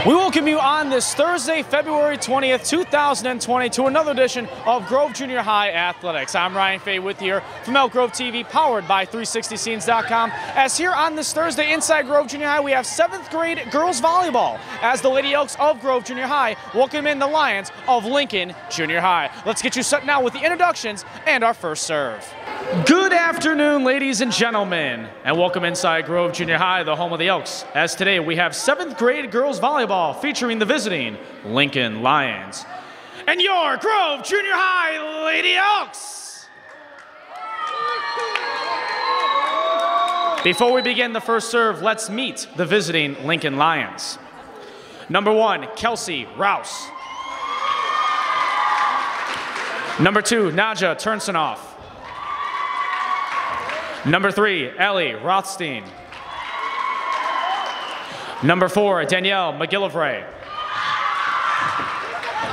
We welcome you on this Thursday, February 20th, 2020 to another edition of Grove Junior High Athletics. I'm Ryan Fay with you here from Elk Grove TV, powered by 360scenes.com. As here on this Thursday inside Grove Junior High, we have 7th grade girls volleyball as the Lady Elks of Grove Junior High welcome in the Lions of Lincoln Junior High. Let's get you set now with the introductions and our first serve. Good afternoon, ladies and gentlemen, and welcome inside Grove Junior High, the home of the Elks, as today we have 7th grade girls volleyball featuring the visiting Lincoln Lions and your Grove Junior High Lady Elks. Before we begin the first serve, let's meet the visiting Lincoln Lions. Number 1, Kelsey Rouse. Number 2, Nadja Turnsenoff. Number 3, Ellie Rothstein. Number 4, Danielle McGillivray.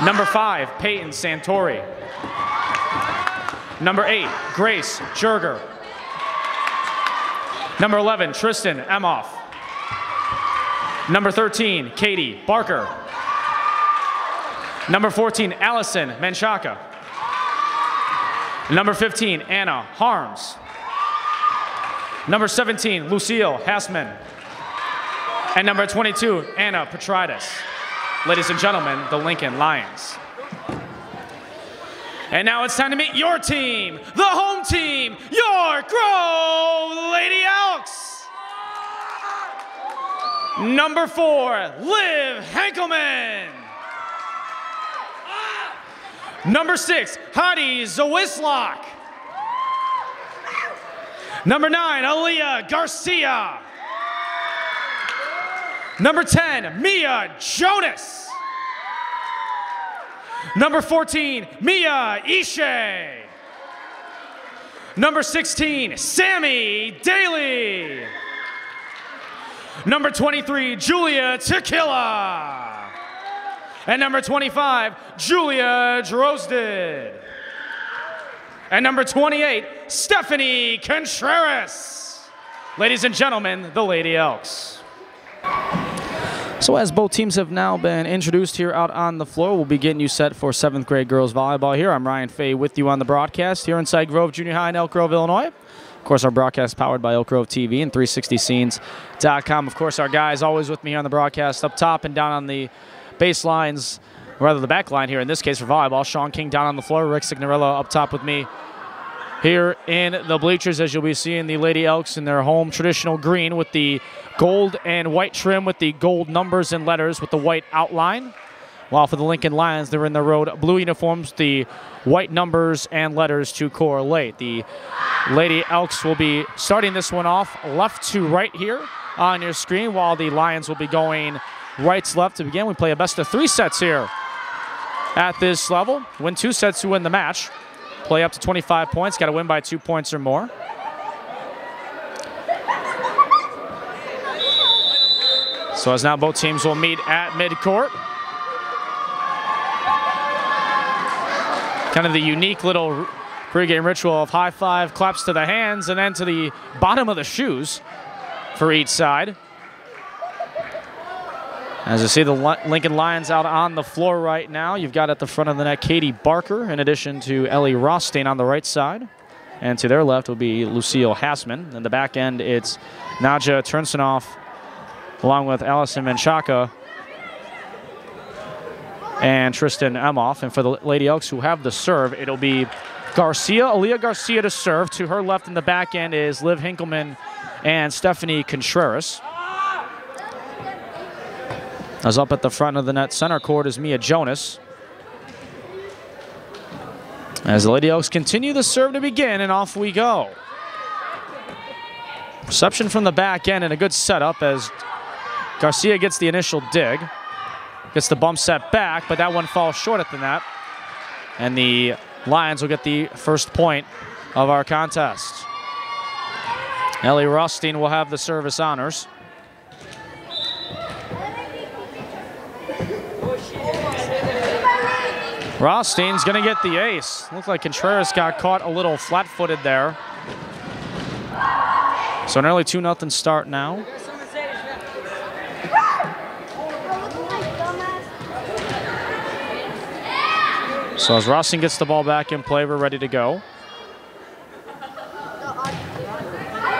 Number 5, Peyton Santori. Number 8, Grace Jurger. Number 11, Tristan Emhoff. Number 13, Katie Barker. Number 14, Allison Menchaca. Number 15, Anna Harms. Number 17, Lucille Hassman. And number 22, Anna Petrides. Ladies and gentlemen, the Lincoln Lions. And now it's time to meet your team, the home team, your Grove Lady Elks. Number 4, Liv Henkelman. Number 6, Heidi Zawislak. Number 9, Aaliyah Garcia. Number 10, Mia Jonas. Number 14, Mia Ishe. Number 16, Sammy Daly. Number 23, Julia Tequila. And number 25, Julia Drozded. And number 28, Stephanie Contreras. Ladies and gentlemen, the Lady Elks. So as both teams have now been introduced here out on the floor, we'll be getting you set for 7th grade girls volleyball here. I'm Ryan Fay with you on the broadcast here inside Grove Junior High in Elk Grove, Illinois. Of course, our broadcast powered by Elk Grove TV and 360scenes.com. Of course, our guys always with me here on the broadcast up top and down on the baselines, rather the back line here in this case for volleyball. Sean King down on the floor, Rick Signorello up top with me here in the bleachers, as you'll be seeing the Lady Elks in their home traditional green with the gold and white trim with the gold numbers and letters with the white outline. While for the Lincoln Lions, they're in their road blue uniforms, the white numbers and letters to correlate. The Lady Elks will be starting this one off left to right here on your screen, while the Lions will be going right to left to begin. We play a best of 3 sets here at this level. Win 2 sets to win the match. Play up to 25 points. Got to win by 2 points or more. So as now both teams will meet at midcourt. Kind of the unique little pregame ritual of high five, claps to the hands, and then to the bottom of the shoes for each side. As you see the Lincoln Lions out on the floor right now, you've got at the front of the net Katie Barker, in addition to Ellie Rothstein on the right side. And to their left will be Lucille Hassman. In the back end, it's Nadja Turnsenoff, along with Allison Menchaca and Tristan Emhoff. And for the Lady Elks who have the serve, it'll be Aaliyah Garcia to serve. To her left in the back end is Liv Henkelman and Stephanie Contreras. As up at the front of the net center court is Mia Jonas. As the Lady Elks continue the serve to begin, and off we go. Reception from the back end and a good setup as Garcia gets the initial dig. Gets the bump set back, but that one falls short at the net. And the Lions will get the first point of our contest. Ellie Rothstein will have the service honors. Rothstein's going to get the ace. Looks like Contreras got caught a little flat-footed there. So an early 2-0 start now. So as Rosting gets the ball back in play, we're ready to go.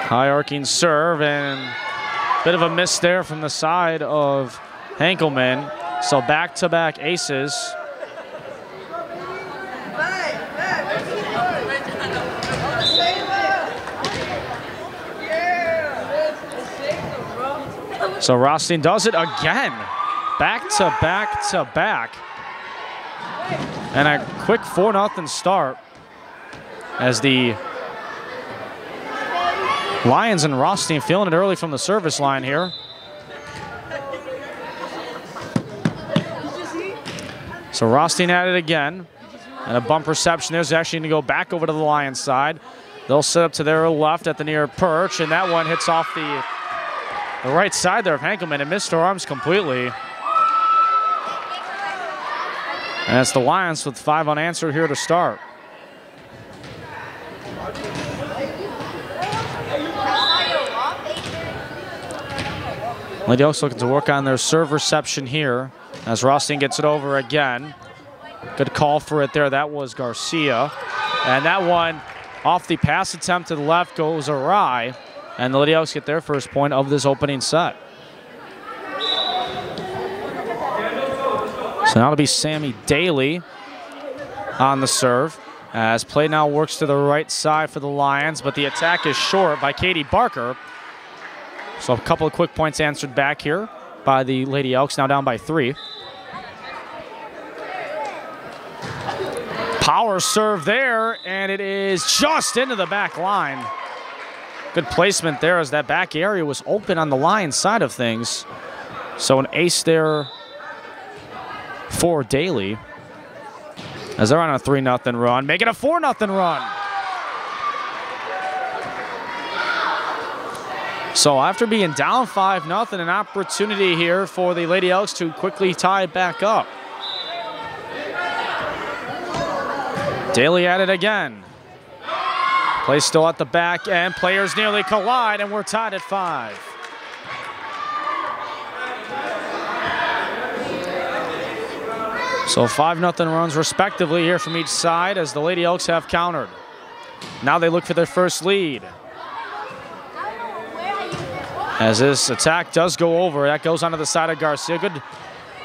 High arcing serve, and a bit of a miss there from the side of Henkelman. So back-to-back aces. So Rosting does it again. Back-to-back-to-back. And a quick 4-0 start as the Lions and Rosting feeling it early from the service line here. So Rosting at it again. And a bump reception. There's actually going to go back over to the Lions side. They'll set up to their left at the near perch, and that one hits off the right side there of Henkelman and missed her arms completely. And it's the Lions with 5 unanswered here to start. Lady Oaks looking to work on their serve reception here as Rosting gets it over again. Good call for it there. That was Garcia. And that one off the pass attempt to the left goes awry. And the Lady Oaks get their first point of this opening set. So now it'll be Sammy Daly on the serve as play now works to the right side for the Lions, but the attack is short by Katie Barker. So a couple of quick points answered back here by the Lady Elks, now down by 3. Power serve there, and it is just into the back line. Good placement there as that back area was open on the Lions side of things. So an ace there for Daly as they're on a 3-0 run, making a 4-0 run. So after being down 5-0, an opportunity here for the Lady Elks to quickly tie it back up. Daly at it again. Play still at the back end. Players nearly collide, and we're tied at 5. So 5-0 runs respectively here from each side as the Lady Elks have countered. Now they look for their first lead. As this attack does go over, that goes onto the side of Garcia. Good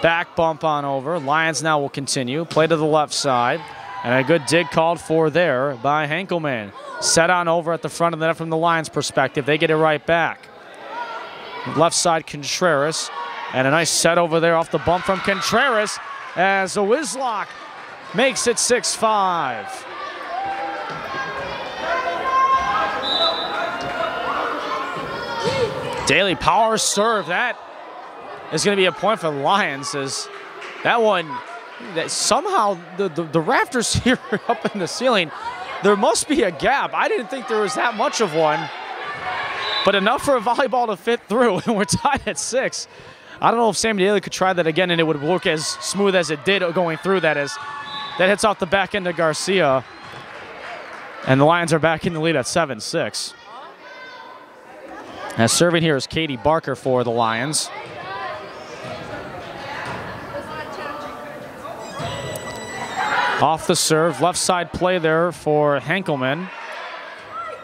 back bump on over. Lions now will continue. Play to the left side. And a good dig called for there by Henkelman. Set on over at the front of the net from the Lions' perspective. They get it right back. Left side, Contreras. And a nice set over there off the bump from Contreras as a Whizlock makes it 6-5. Daly power serve. That is going to be a point for the Lions as that one, that somehow the rafters here up in the ceiling, there must be a gap. I didn't think there was that much of one, but enough for a volleyball to fit through, and we're tied at 6. I don't know if Sammy Daly could try that again and it would work as smooth as it did going through that, as that hits off the back end of Garcia. And the Lions are back in the lead at 7-6. As serving here is Katie Barker for the Lions. Off the serve, left side play there for Henkelman.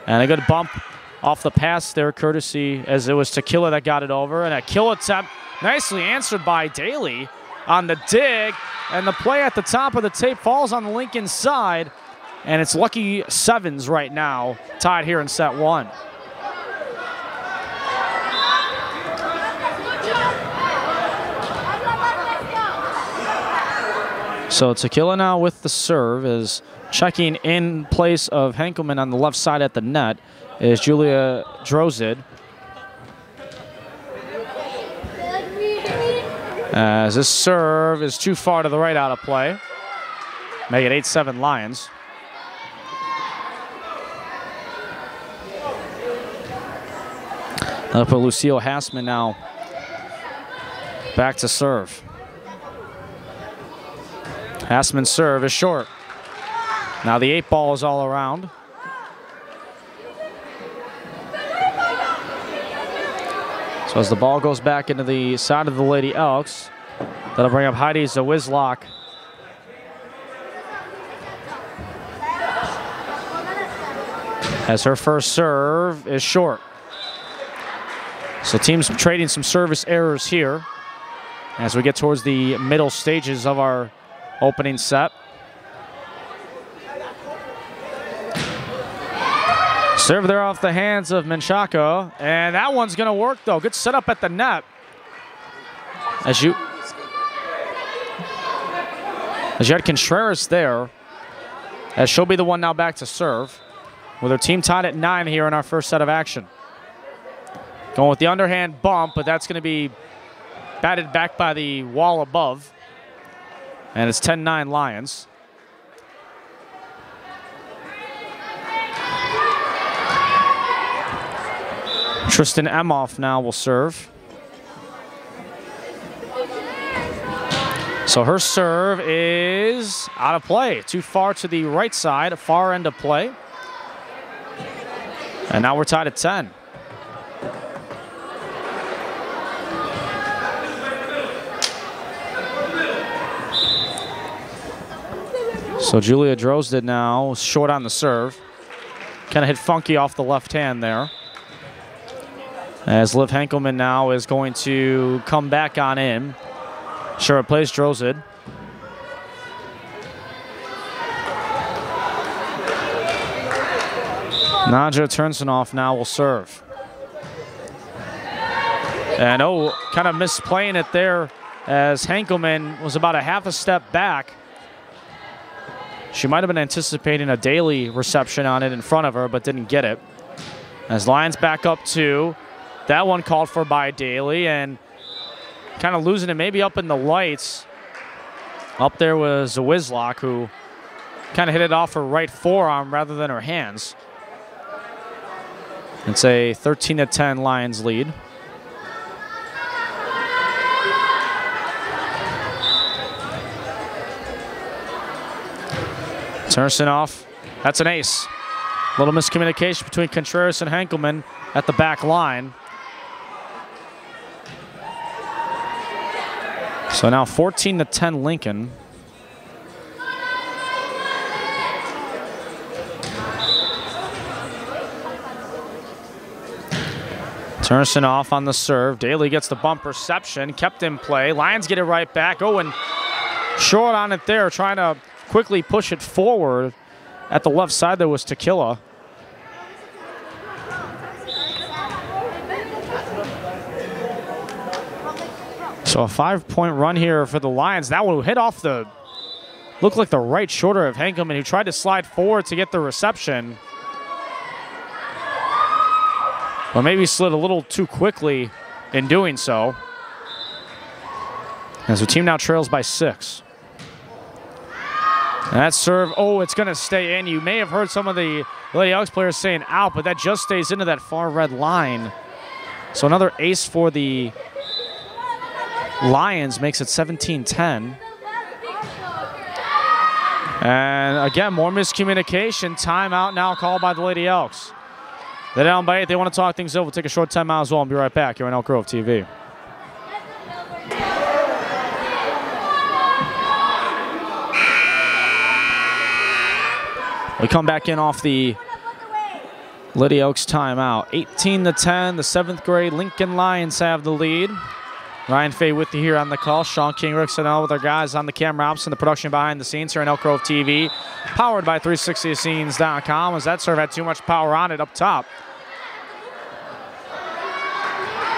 And a good bump off the pass there, courtesy as it was Tequila that got it over. And a kill attempt nicely answered by Daly on the dig. And the play at the top of the tape falls on the Lincoln side. And it's lucky sevens right now, tied here in set 1. So Tequila now with the serve is checking in place of Henkelman on the left side at the net is Julia Drozid. As this serve is too far to the right out of play. Make it 8-7 Lions. Up for Lucille Hassman now. Back to serve. Hassman's serve is short. Now the 8-ball is all around. So as the ball goes back into the side of the Lady Elks, that'll bring up Heidi Zawizlock as her first serve is short. So teams trading some service errors here as we get towards the middle stages of our opening set. Serve there off the hands of Menchaca, and that one's going to work, though. Good setup at the net. As you had Contreras there, as she'll be the one now back to serve, with her team tied at 9 here in our first set of action. Going with the underhand bump, but that's going to be batted back by the wall above. And it's 10-9 Lions. Tristan Emhoff now will serve. So her serve is out of play. Too far to the right side, far end of play. And now we're tied at 10. So Julia Drozd now short on the serve. Kind of hit funky off the left hand there. As Liv Henkelman now is going to come back on in. She'll replace Drozd. Nadja Turnsonoff now will serve. And kind of misplaying it there as Henkelman was about a half a step back. She might have been anticipating a Daly reception on it in front of her, but didn't get it. As Lions back up 2. That one called for by Daly, and kind of losing it maybe up in the lights. Up there was Zawislock, who kind of hit it off her right forearm rather than her hands. It's a 13-10 Lions lead. Turnsonoff, that's an ace. A little miscommunication between Contreras and Henkelman at the back line. So now 14-10 Lincoln. Turnsonoff on the serve. Daly gets the bump reception, kept in play. Lions get it right back. And short on it there, trying to quickly push it forward. At the left side there was Tequila. So a 5-point run here for the Lions. That one hit off looked like the right shoulder of Henkelman, who tried to slide forward to get the reception. But maybe slid a little too quickly in doing so. As the team now trails by 6. And that serve, it's going to stay in. You may have heard some of the Lady Elks players saying out, but that just stays into that far red line. So another ace for the Lions makes it 17-10. And again, more miscommunication. Timeout now called by the Lady Elks. They're down by 8. They want to talk things over. We'll take a short timeout as well and be right back here on Elk Grove TV. We come back in off the Lady Elks timeout. 18-10, the 7th grade Lincoln Lions have the lead. Ryan Fay with you here on the call. Sean King, Rick Sennell with our guys on the camera ops and the production behind the scenes here on Elk Grove TV. Powered by 360scenes.com, as that serve had too much power on it up top.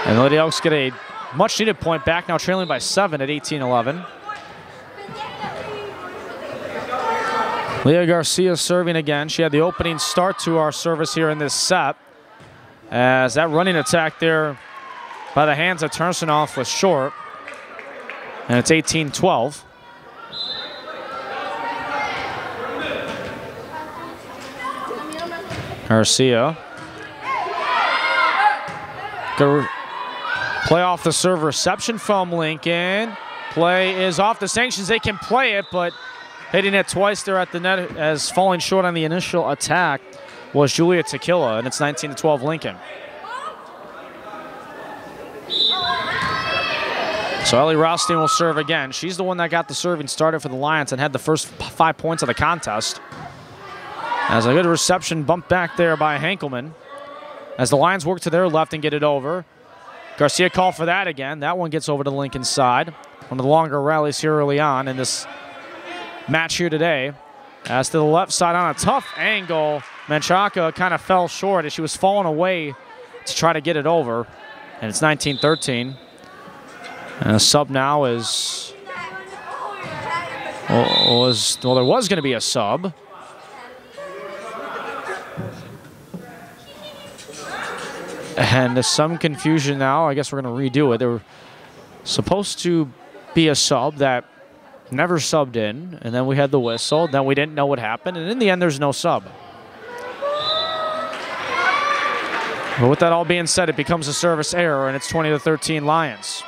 And the Lady Elks get a much-needed point back, now trailing by 7 at 18-11. Leah Garcia serving again. She had the opening start to our service here in this set. As that running attack there by the hands of Turnsonoff was short. And it's 18-12. Garcia. Good play off the serve reception from Lincoln. Play is off the sanctions. They can play it, but hitting it twice there at the net as falling short on the initial attack was Julia Tequila, and it's 19-12 Lincoln. So Ellie Rothstein will serve again. She's the one that got the serving started for the Lions and had the first 5 points of the contest. As a good reception bumped back there by Hankelman. As the Lions work to their left and get it over. Garcia called for that again. That one gets over to Lincoln's side. One of the longer rallies here early on in this match here today. As to the left side on a tough angle, Menchaca kind of fell short as she was falling away to try to get it over. And it's 19-13. And a sub now is, well, there was going to be a sub. And there's some confusion now. I guess we're going to redo it. There were supposed to be a sub that never subbed in, and then we had the whistle. Then we didn't know what happened, and in the end, there's no sub. But with that all being said, it becomes a service error, and it's 20-13 Lions.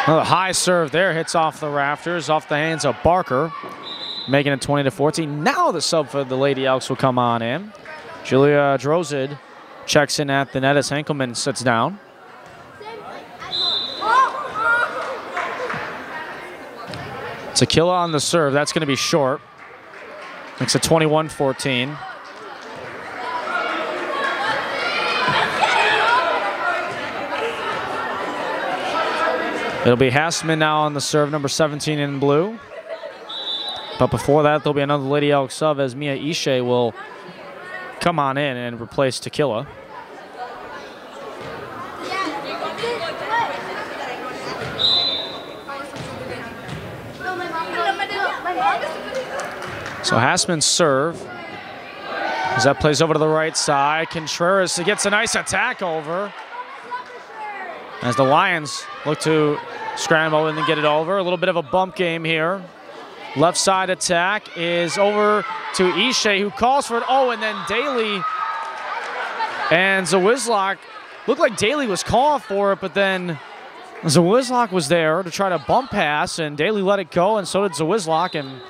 Another high serve there, hits off the rafters, off the hands of Barker, making it 20-14. Now the sub for the Lady Elks will come on in. Julia Drozid checks in at the net as Hankelman sits down. Tequila on the serve, that's going to be short. Makes it 21-14. It'll be Hassman now on the serve, number 17 in blue. But before that, there'll be another Lady Elk sub as Mia Ishe will come on in and replace Tequila. So Hassman's serve, as that plays over to the right side. Contreras gets a nice attack over. As the Lions look to scramble and then get it over. A little bit of a bump game here. Left side attack is over to Ishe, who calls for it. Oh, and then Daly and Zawizlak. Looked like Daly was calling for it, but then Zawizlak was there to try to bump pass, and Daly let it go, and so did Zawizlak, and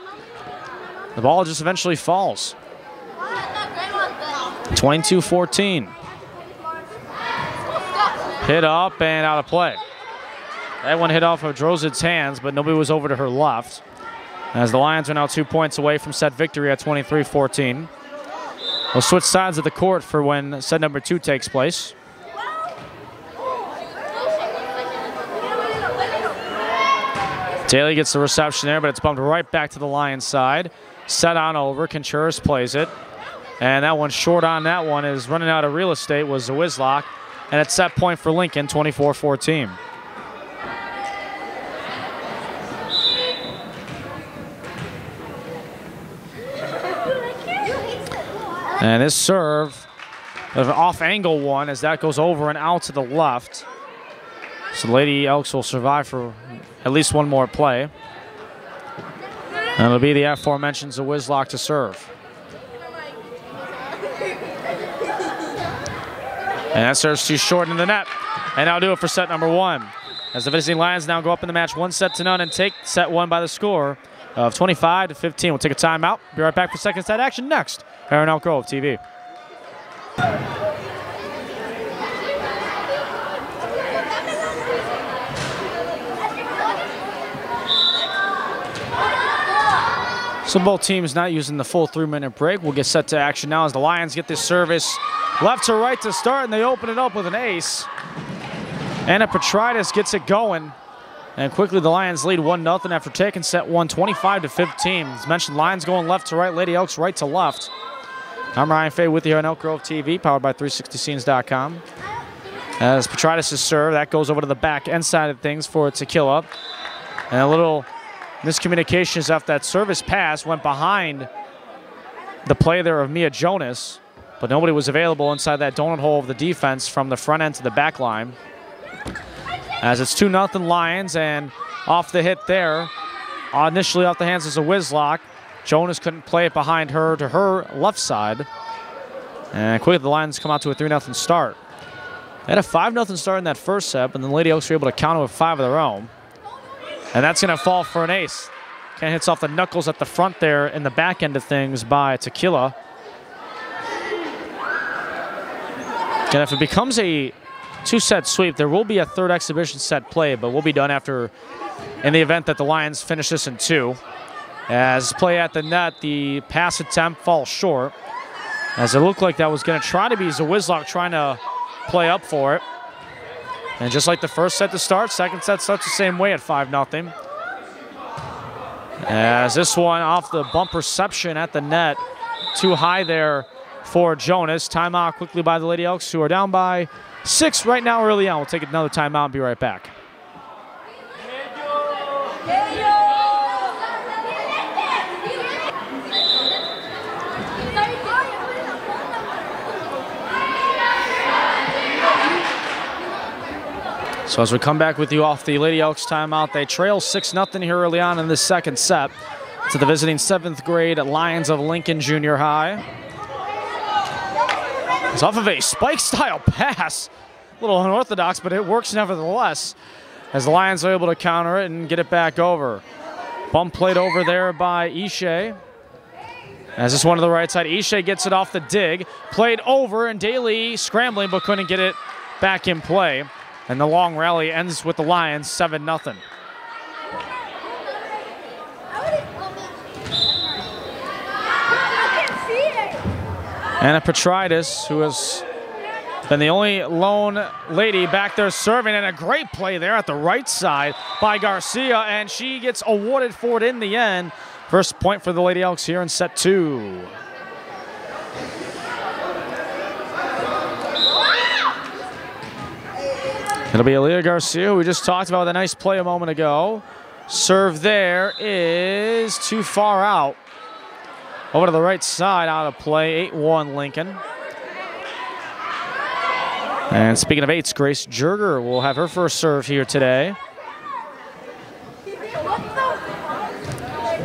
the ball just eventually falls. 22-14. Hit up and out of play. That one hit off of Drozid's hands, but nobody was over to her left. As the Lions are now 2 points away from set victory at 23-14. We'll switch sides of the court for when set number 2 takes place. Daly gets the reception there, but it's bumped right back to the Lions side. Set on over, Contreras plays it. And that one short on that one is running out of real estate was Zawizlak. And it's set point for Lincoln, 24-14. And this serve, an off-angle one as that goes over and out to the left. So the Lady Elks will survive for at least one more play. And it'll be the aforementioned Zawizlak to serve. And that serves too short in the net. And that'll do it for set number 1. As the visiting Lions now go up in the match 1-0 and take set 1 by the score of 25-15. We'll take a timeout. Be right back for second set action next here on Elk Grove TV. So both teams not using the full 3-minute break. We'll get set to action now as the Lions get this service left to right to start, and they open it up with an ace. Anna Petrides gets it going. And quickly the Lions lead 1-0 after taking set 1, 25-15. As mentioned, Lions going left to right, Lady Elks right to left. I'm Ryan Fay with you here on Elk Grove TV, powered by 360scenes.com. As Petrides' serve, that goes over to the back end side of things for Tequila. And a little miscommunications after that service pass went behind the play there of Mia Jonas, but nobody was available inside that donut hole of the defense from the front end to the back line. As it's 2-0 Lions, and off the hit there, initially off the hands of Zawizlak. Jonas couldn't play it behind her to her left side. And quickly the Lions come out to a 3-0 start. They had a 5-0 start in that first set, but then the Lady Elks were able to counter with 5 of their own. And that's going to fall for an ace. Kind of hits off the knuckles at the front there in the back end of things by Tequila. And if it becomes a two-set sweep. There will be a third exhibition set play, but we'll be done after, in the event that the Lions finish this in 2. As play at the net, the pass attempt falls short, as it looked like that was going to try to be Zawizlak trying to play up for it. And just like the first set to start, second set starts the same way at 5-0. As this one off the bump reception at the net, too high there for Jonas. Timeout quickly by the Lady Elks, who are down by 6 right now early on. We'll take another timeout and be right back. So as we come back with you off the Lady Elks timeout, they trail 6-0 here early on in the second set to the visiting 7th grade Lions of Lincoln Junior High. It's off of a spike-style pass. A little unorthodox, but it works nevertheless, as the Lions are able to counter it and get it back over. Bump played over there by Ishe. As this one to the right side, Ishe gets it off the dig. Played over, and Daly scrambling, but couldn't get it back in play. And the long rally ends with the Lions 7-0. Anna Petrides, who has been the only lone lady back there serving, and a great play there at the right side by Garcia, and she gets awarded for it in the end. First point for the Lady Elks here in set 2. It'll be Aaliyah Garcia, who we just talked about with a nice play a moment ago. Serve there is too far out. Over to the right side, out of play, 8-1 Lincoln. And speaking of 8s, Grace Jerger will have her first serve here today.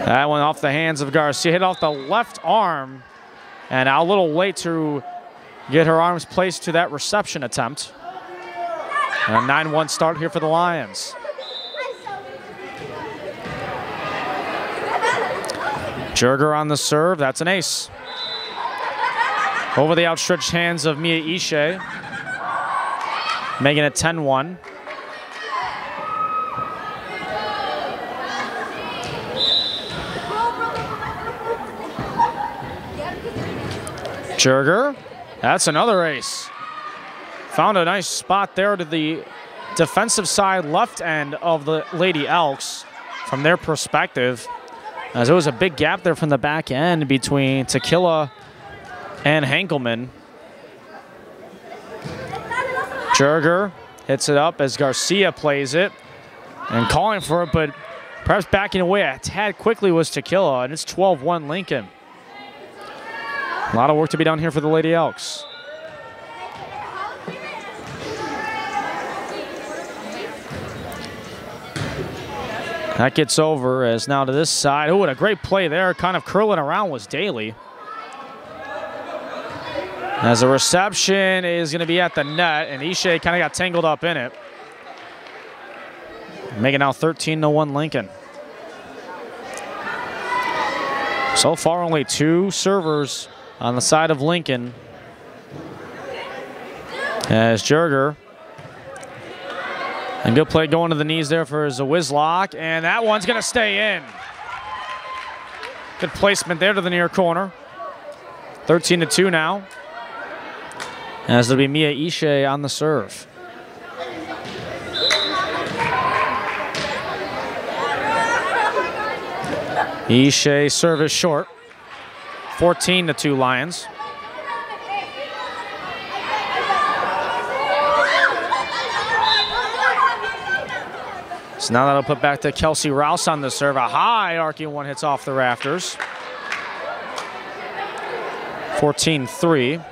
That one off the hands of Garcia, hit off the left arm, and a little late to get her arms placed to that reception attempt. And a 9-1 start here for the Lions. Jerger on the serve, that's an ace. Over the outstretched hands of Mia Ishe, making it 10-1. Jerger, that's another ace. Found a nice spot there to the defensive side left end of the Lady Elks from their perspective, as there was a big gap there from the back end between Tequila and Hankelman. Jerger hits it up as Garcia plays it and calling for it, but perhaps backing away a tad quickly was Tequila, and it's 12-1 Lincoln. A lot of work to be done here for the Lady Elks. That gets over as now to this side. Oh, and a great play there. Kind of curling around was Daly. As the reception is going to be at the net, and Ishe kind of got tangled up in it. Making now 13-1 Lincoln. So far, only 2 servers on the side of Lincoln. As Jerger. And good play going to the knees there for Zawizlak, and that one's going to stay in. Good placement there to the near corner. 13-2 now. As it'll be Mia Ishe on the serve. Ishe service short. 14-2 Lions. So now that'll put back to Kelsey Rouse on the serve. A high arcing one hits off the rafters. 14-3.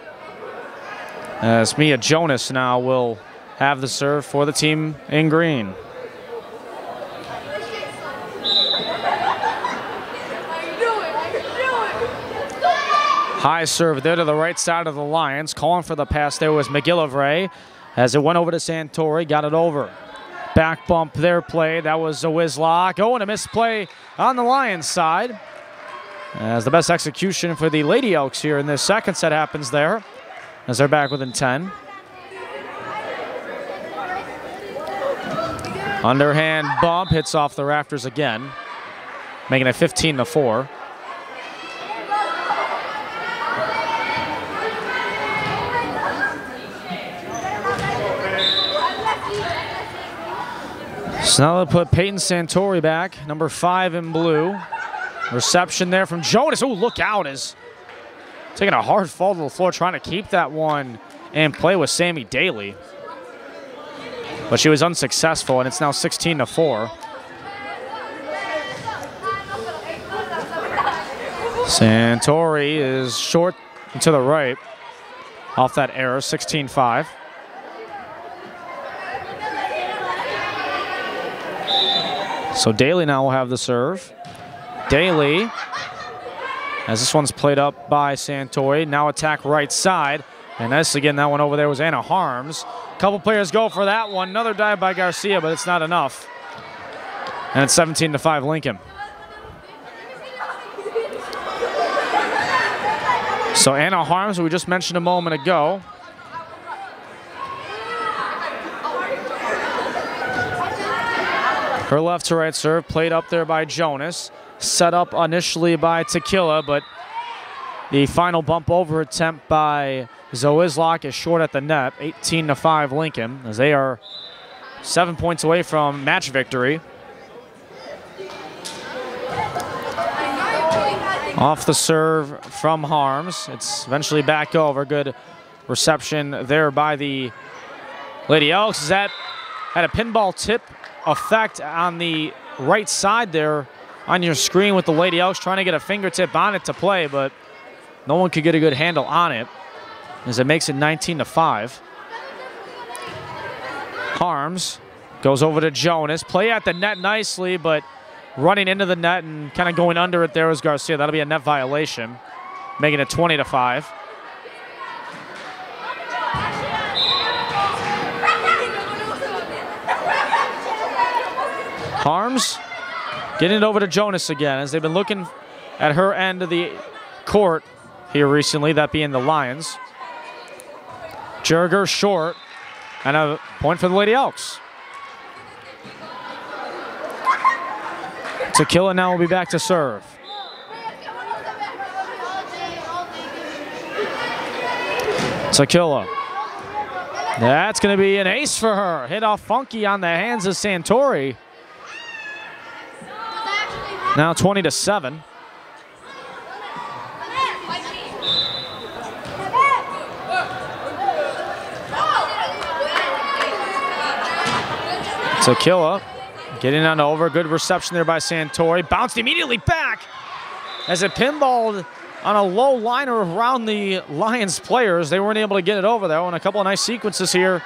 As Mia Jonas now will have the serve for the team in green. High serve there to the right side of the Lions. Calling for the pass there was McGillivray. As it went over to Santori, got it over. Back bump there play, that was Zawizlak. Oh, and a misplay on the Lions side. As the best execution for the Lady Elks here in this second set happens there, as they're back within 10. Underhand bump, hits off the rafters again, making it 15-4. So now they'll put Peyton Santori back, number 5 in blue. Reception there from Jonas. Oh, look out, is taking a hard fall to the floor, trying to keep that one and play with Sammy Daly. But she was unsuccessful, and it's now 16-4. Santori is short and to the right off that error, 16-5. So Daly now will have the serve. Daly, as this one's played up by Santori, now attack right side. And this again, that one over there was Anna Harms. A couple players go for that one. Another dive by Garcia, but it's not enough. And it's 17-5 Lincoln. So Anna Harms, we just mentioned a moment ago. Her left to right serve, played up there by Jonas. Set up initially by Tequila, but the final bump over attempt by Zoislock is short at the net. 18-5 Lincoln, as they are 7 points away from match victory. Off the serve from Harms. It's eventually back over. Good reception there by the Lady Elks. That had a pinball tip effect on the right side there on your screen with the Lady Elks trying to get a fingertip on it to play, but no one could get a good handle on it as it makes it 19-5. Harms goes over to Jonas. Play at the net nicely, but running into the net and kind of going under it there was Garcia. That'll be a net violation, making it 20-5. Harms getting it over to Jonas again, as they've been looking at her end of the court here recently, that being the Lions. Jurger short, and a point for the Lady Elks. Tequila now will be back to serve. Tequila. That's going to be an ace for her. Hit off funky on the hands of Santori. Now 20-7. Tequila getting on over. Good reception there by Santori. Bounced immediately back as it pinballed on a low liner around the Lions players. They weren't able to get it over there. And a couple of nice sequences here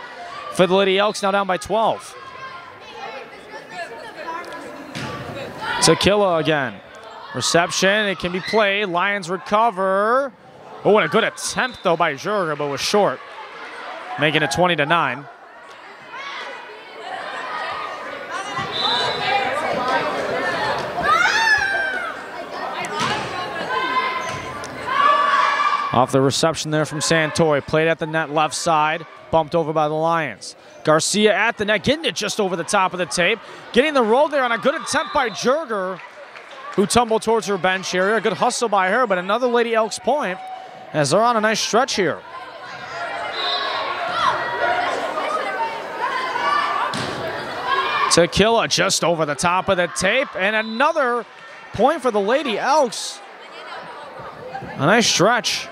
for the Lady Elks, now down by 12. Tequila again. Reception, it can be played. Lions recover. Oh, and a good attempt though by Jurger, but was short, making it 20-9. Off the reception there from Santori. Played at the net left side. Bumped over by the Lions. Garcia at the net, getting it just over the top of the tape. Getting the roll there on a good attempt by Jurger, who tumbled towards her bench area. A good hustle by her, but another Lady Elks point as they're on a nice stretch here. Tequila just over the top of the tape, and another point for the Lady Elks. A nice stretch.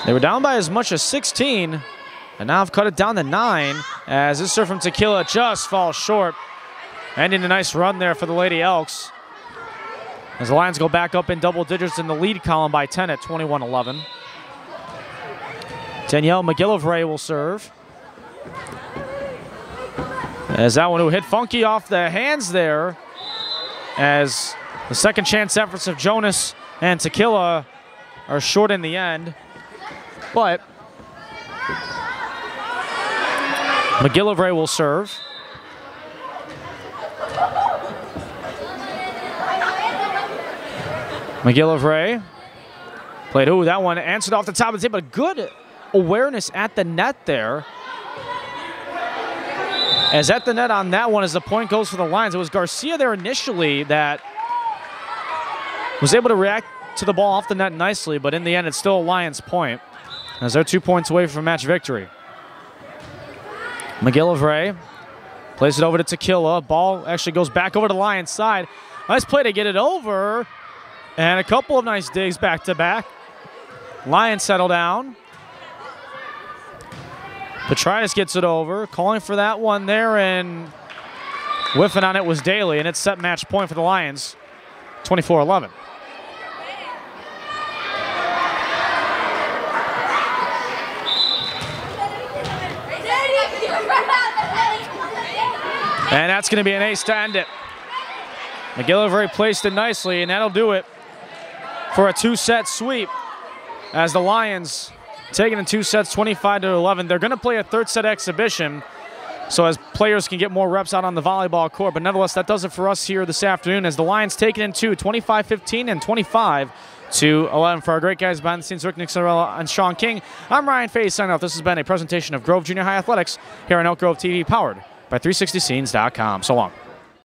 They were down by as much as 16, and now have cut it down to 9, as this serve from Tequila just falls short. Ending a nice run there for the Lady Elks, as the Lions go back up in double digits in the lead column by 10 at 21-11. Danielle McGillivray will serve, as that one who hit funky off the hands there, as the second chance efforts of Jonas and Tequila are short in the end. But McGillivray will serve. McGillivray played, ooh, that one answered off the top of the tape, but good awareness at the net there As at the net on that one as the point goes for the Lions. It was Garcia there initially that was able to react to the ball off the net nicely, but in the end it's still a Lions point as they're 2 points away from match victory. McGillivray plays it over to Tequila. Ball actually goes back over to the Lions side. Nice play to get it over, and a couple of nice digs back to back. Lions settle down. Petrides gets it over, calling for that one there, and whiffing on it was Daly, and it's set match point for the Lions, 24-11. And that's going to be an ace to end it. McGillivray placed it nicely, and that'll do it for a two-set sweep as the Lions taking in 2 sets, 25-11. They're going to play a third set exhibition so as players can get more reps out on the volleyball court. But nevertheless, that does it for us here this afternoon as the Lions take it in 2, 25-15 and 25-11. For our great guys behind the scenes, Rick Nixarella and Sean King, I'm Ryan Fay signing off. This has been a presentation of Grove Junior High Athletics here on Elk Grove TV, powered by 360scenes.com. So long.